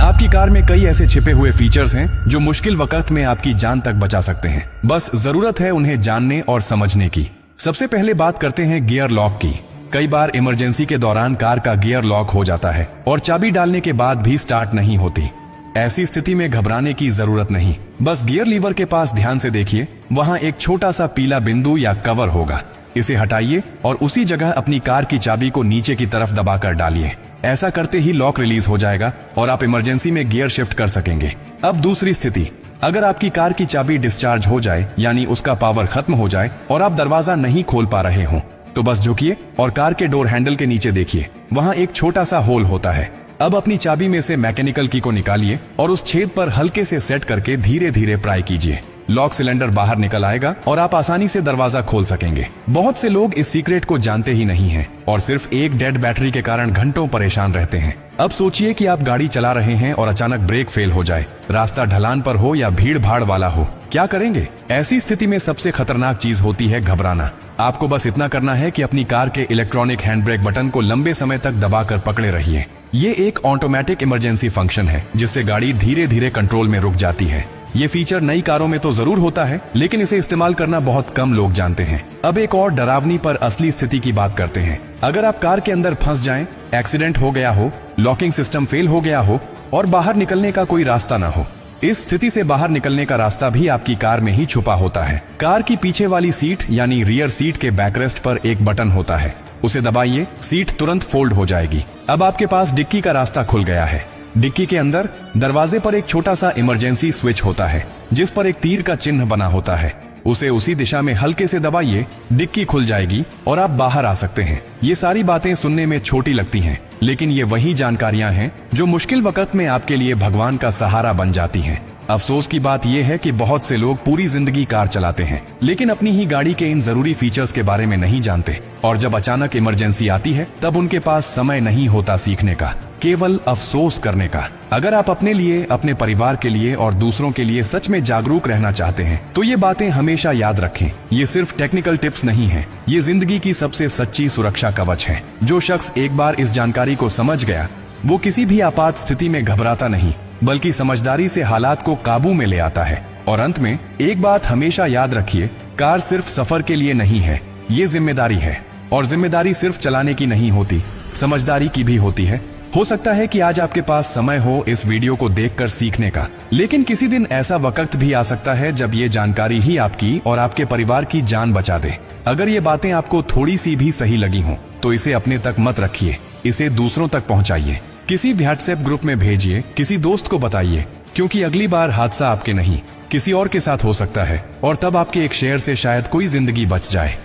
आपकी कार में कई ऐसे छिपे हुए फीचर्स हैं जो मुश्किल वक्त में आपकी जान तक बचा सकते हैं। बस जरूरत है उन्हें जानने और समझने की। सबसे पहले बात करते हैं गियर लॉक की। कई बार इमरजेंसी के दौरान कार का गियर लॉक हो जाता है और चाबी डालने के बाद भी स्टार्ट नहीं होती। ऐसी स्थिति में घबराने की जरूरत नहीं। बस गियर लीवर के पास ध्यान से देखिए, वहां एक छोटा सा पीला बिंदु या कवर होगा। इसे हटाइए और उसी जगह अपनी कार की चाबी को नीचे की तरफ दबाकर डालिए। ऐसा करते ही लॉक रिलीज हो जाएगा और आप इमरजेंसी में गियर शिफ्ट कर सकेंगे। अब दूसरी स्थिति, अगर आपकी कार की चाबी डिस्चार्ज हो जाए, यानी उसका पावर खत्म हो जाए और आप दरवाजा नहीं खोल पा रहे हो, तो बस झुकिए और कार के डोर हैंडल के नीचे देखिए, वहां एक छोटा सा होल होता है। अब अपनी चाबी में से मैकेनिकल की को निकालिए और उस छेद पर हल्के से सेट करके धीरे धीरे प्राई कीजिए। लॉक सिलेंडर बाहर निकल आएगा और आप आसानी से दरवाजा खोल सकेंगे। बहुत से लोग इस सीक्रेट को जानते ही नहीं हैं और सिर्फ एक डेड बैटरी के कारण घंटों परेशान रहते हैं। अब सोचिए कि आप गाड़ी चला रहे हैं और अचानक ब्रेक फेल हो जाए, रास्ता ढलान पर हो या भीड़ भाड़ वाला हो, क्या करेंगे? ऐसी स्थिति में सबसे खतरनाक चीज होती है घबराना। आपको बस इतना करना है कि अपनी कार के इलेक्ट्रॉनिक हैंड ब्रेक बटन को लंबे समय तक दबाकर पकड़े रहिए। ये एक ऑटोमेटिक इमरजेंसी फंक्शन है जिससे गाड़ी धीरे धीरे कंट्रोल में रुक जाती है। ये फीचर नई कारों में तो जरूर होता है, लेकिन इसे इस्तेमाल करना बहुत कम लोग जानते हैं। अब एक और डरावनी पर असली स्थिति की बात करते हैं। अगर आप कार के अंदर फंस जाएं, एक्सीडेंट हो गया हो, लॉकिंग सिस्टम फेल हो गया हो और बाहर निकलने का कोई रास्ता ना हो, इस स्थिति से बाहर निकलने का रास्ता भी आपकी कार में ही छुपा होता है। कार की पीछे वाली सीट यानी रियर सीट के बैकरेस्ट पर एक बटन होता है, उसे दबाइए, सीट तुरंत फोल्ड हो जाएगी। अब आपके पास डिक्की का रास्ता खुल गया है। डिक्की के अंदर दरवाजे पर एक छोटा सा इमरजेंसी स्विच होता है जिस पर एक तीर का चिन्ह बना होता है। उसे उसी दिशा में हल्के से दबाइए, डिक्की खुल जाएगी और आप बाहर आ सकते हैं। ये सारी बातें सुनने में छोटी लगती हैं, लेकिन ये वही जानकारियां हैं जो मुश्किल वक्त में आपके लिए भगवान का सहारा बन जाती हैं। अफसोस की बात यह है कि बहुत से लोग पूरी जिंदगी कार चलाते हैं, लेकिन अपनी ही गाड़ी के इन जरूरी फीचर्स के बारे में नहीं जानते, और जब अचानक इमरजेंसी आती है तब उनके पास समय नहीं होता सीखने का, केवल अफसोस करने का। अगर आप अपने लिए, अपने परिवार के लिए और दूसरों के लिए सच में जागरूक रहना चाहते हैं तो ये बातें हमेशा याद रखें। ये सिर्फ टेक्निकल टिप्स नहीं है, ये जिंदगी की सबसे सच्ची सुरक्षा कवच है। जो शख्स एक बार इस जानकारी को समझ गया, वो किसी भी आपात स्थिति में घबराता नहीं, बल्कि समझदारी से हालात को काबू में ले आता है। और अंत में एक बात हमेशा याद रखिए, कार सिर्फ सफर के लिए नहीं है, ये जिम्मेदारी है। और जिम्मेदारी सिर्फ चलाने की नहीं होती, समझदारी की भी होती है। हो सकता है कि आज आपके पास समय हो इस वीडियो को देखकर सीखने का, लेकिन किसी दिन ऐसा वक्त भी आ सकता है जब ये जानकारी ही आपकी और आपके परिवार की जान बचा दे। अगर ये बातें आपको थोड़ी सी भी सही लगी हों तो इसे अपने तक मत रखिए, इसे दूसरों तक पहुंचाइए। किसी व्हाट्सएप ग्रुप में भेजिए, किसी दोस्त को बताइए, क्योंकि अगली बार हादसा आपके नहीं किसी और के साथ हो सकता है, और तब आपके एक शेयर से शायद कोई जिंदगी बच जाए।